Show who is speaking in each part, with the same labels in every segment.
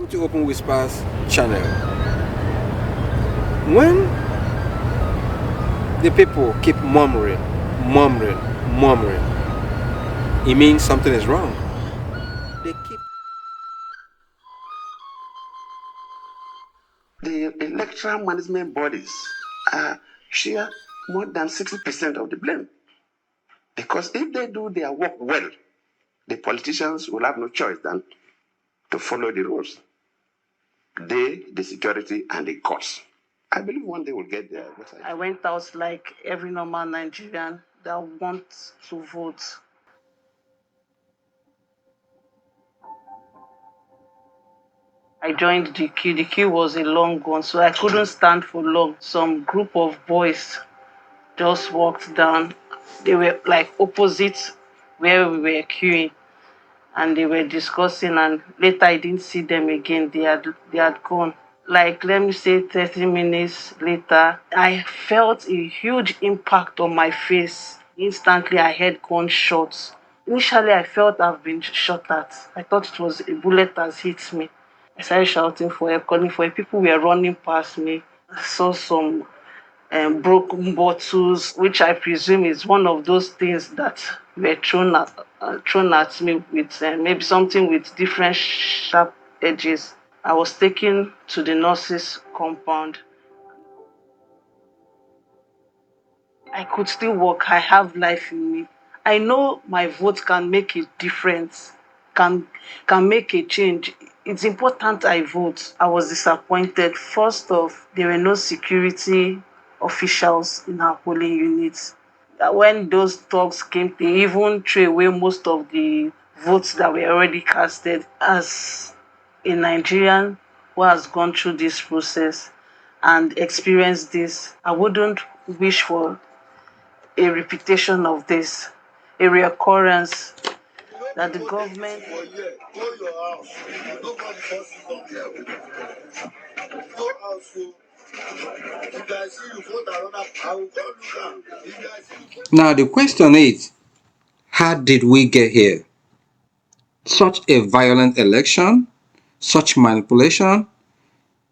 Speaker 1: Welcome to Open Whispers channel. When the people keep murmuring, it means something is wrong.
Speaker 2: The electoral management bodies share more than 60% of the blame. Because if they do their work well, the politicians will have no choice than to follow the rules. They, the security, and the courts. I believe one day we'll get there.
Speaker 3: I went out like every normal Nigerian that wants to vote. I joined the queue. The queue was a long one, so I couldn't stand for long. Some group of boys just walked down. They were like opposite where we were queuing, and they were discussing, and later I didn't see them again. They had gone. Like, let me say 30 minutes later, I felt a huge impact on my face. Instantly, I heard gunshots. Initially, I felt I've been shot at. I thought it was a bullet has hit me. I started shouting for help, calling for help. People were running past me. I saw some broken bottles, which I presume is one of those things that were thrown at me with maybe something with different sharp edges. I was taken to the nurses' compound. I could still walk. I have life in me. I know my vote can make a difference, can make a change. It's important I vote. I was disappointed. First off, there were no security officials in our polling units. When those thugs came, they even threw away most of the votes that were already casted. As a Nigerian who has gone through this process and experienced this, I wouldn't wish for a repetition of this, a reoccurrence, that the government.
Speaker 1: Now the question is, how did we get here? Such a violent election, such manipulation.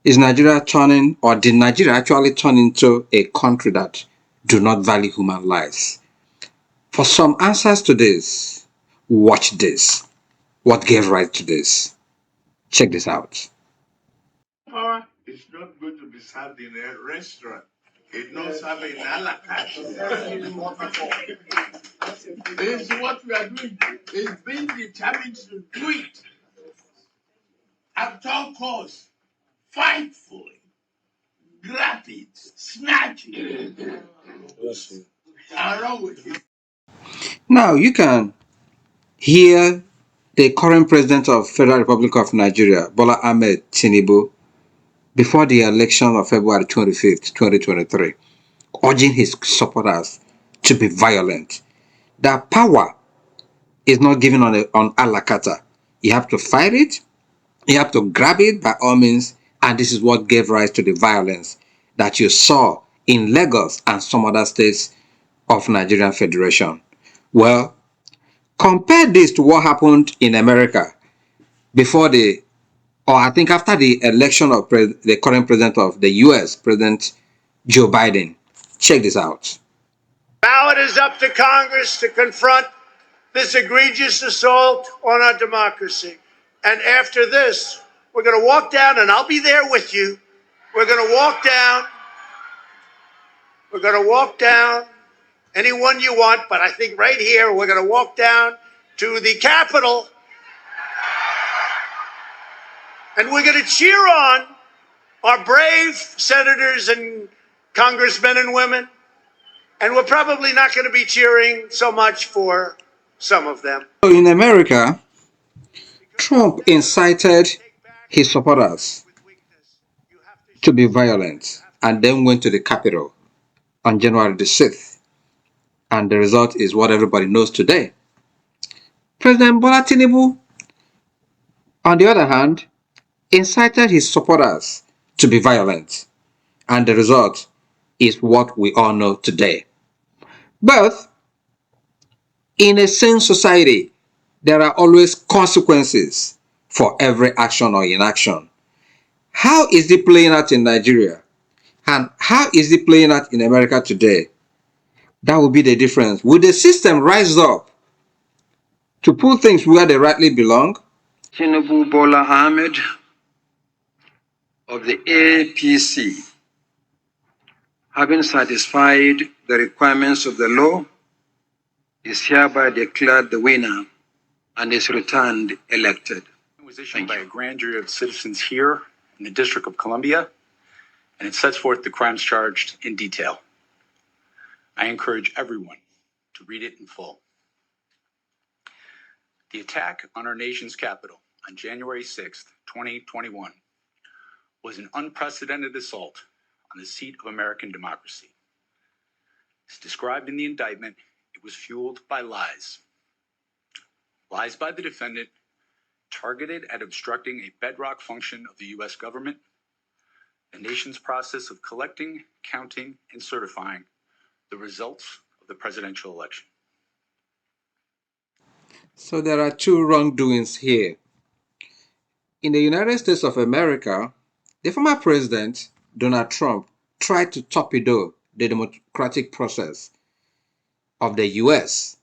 Speaker 1: Is Nigeria turning, or did Nigeria actually turn into a country that do not value human lives? For some answers to this, watch this. What gave rise to this? Check this out.
Speaker 4: Power is not going to be served in a restaurant. It's not served in a la carte. It's what we are doing. It's being determined to do it. At all costs, fight for it, grab it, snatch it. And run with it.
Speaker 1: Now you can hear the current president of Federal Republic of Nigeria, Bola Ahmed Tinubu, before the election of February 25th, 2023, urging his supporters to be violent. That power is not given on a la carte. You have to fight it, you have to grab it by all means, and this is what gave rise to the violence that you saw in Lagos and some other states of Nigerian Federation. Well, compare this to what happened in America before I think after the election of the current president of the US, President Joe Biden. Check this out.
Speaker 5: Now it is up to Congress to confront this egregious assault on our democracy. And after this, we're going to walk down, and I'll be there with you. We're going to walk down. We're going to walk down anyone you want, but I think right here, we're going to walk down to the Capitol, and we're going to cheer on our brave senators and congressmen and women. And we're probably not going to be cheering so much for some of them.
Speaker 1: So in America, Trump incited his supporters to be violent and then went to the Capitol on January the 6th. And the result is what everybody knows today. President Bola Tinubu, on the other hand, incited his supporters to be violent. And the result is what we all know today. But in a sane society, there are always consequences for every action or inaction. How is it playing out in Nigeria? And how is it playing out in America today? That will be the difference. Will the system rise up to put things where they rightly belong?
Speaker 6: Tinubu Bola Ahmed of the APC, having satisfied the requirements of the law, is hereby declared the winner and is returned elected.
Speaker 7: It was issued by a grand jury of citizens here in the District of Columbia, and it sets forth the crimes charged in detail. I encourage everyone to read it in full. The attack on our nation's capital on January 6th, 2021 was an unprecedented assault on the seat of American democracy. As described in the indictment, it was fueled by lies. Lies by the defendant targeted at obstructing a bedrock function of the U.S. government, the nation's process of collecting, counting, and certifying the results of the presidential election.
Speaker 1: So there are two wrongdoings here. In the United States of America, the former president, Donald Trump, tried to torpedo the democratic process of the US.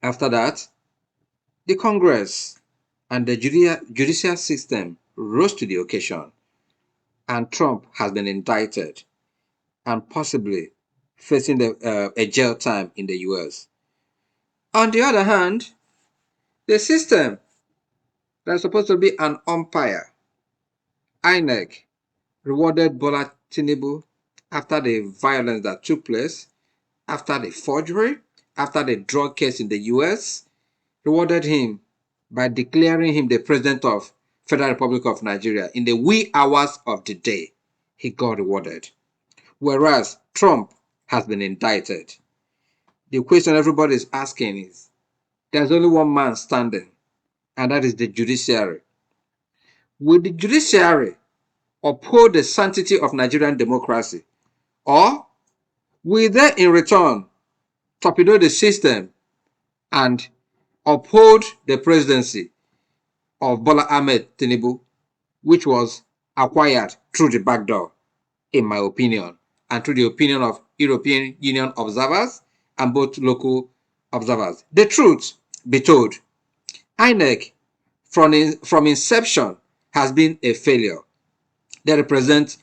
Speaker 1: After that, the Congress and the judicial system rose to the occasion, and Trump has been indicted and possibly facing a jail time in the US. On the other hand, the system that's supposed to be an umpire, INEC, rewarded Bola Tinubu after the violence that took place, after the forgery, after the drug case in the US, rewarded him by declaring him the president of Federal Republic of Nigeria in the wee hours of the day. He got rewarded. Whereas Trump has been indicted. The question everybody is asking is, there's only one man standing, and that is the judiciary. Will the judiciary uphold the sanctity of Nigerian democracy, or will they in return torpedo the system and uphold the presidency of Bola Ahmed Tinubu, which was acquired through the back door, in my opinion, and through the opinion of European Union observers and both local observers? The truth be told, INEC from inception has been a failure. They represent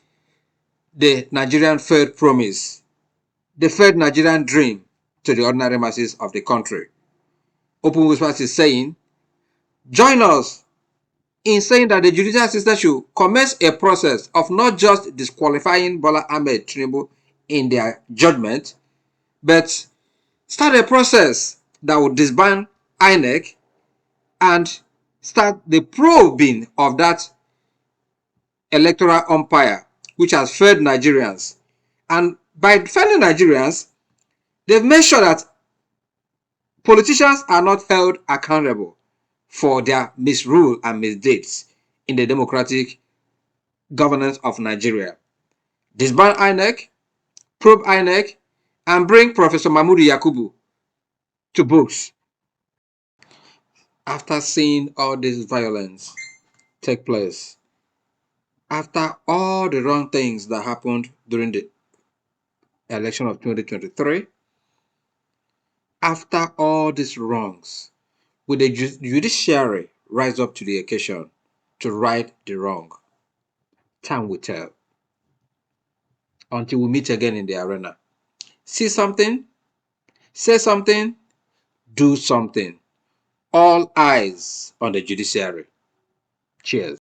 Speaker 1: the Nigerian failed promise, the failed Nigerian dream to the ordinary masses of the country. Open Whispers is saying, join us in saying that the judicial system should commence a process of not just disqualifying Bola Ahmed Tinubu in their judgment, but start a process that will disband INEC and start the probing of that electoral umpire which has failed Nigerians. And by failing Nigerians, they've made sure that politicians are not held accountable for their misrule and misdeeds in the democratic governance of Nigeria. Disband INEC, probe INEC, and bring Professor Mahmoud Yakubu to books. After seeing all this violence take place, after all the wrong things that happened during the election of 2023, after all these wrongs, will the judiciary rise up to the occasion to right the wrong? Time will tell. Until we meet again in the arena. See something, say something, do something. All eyes on the judiciary. Cheers.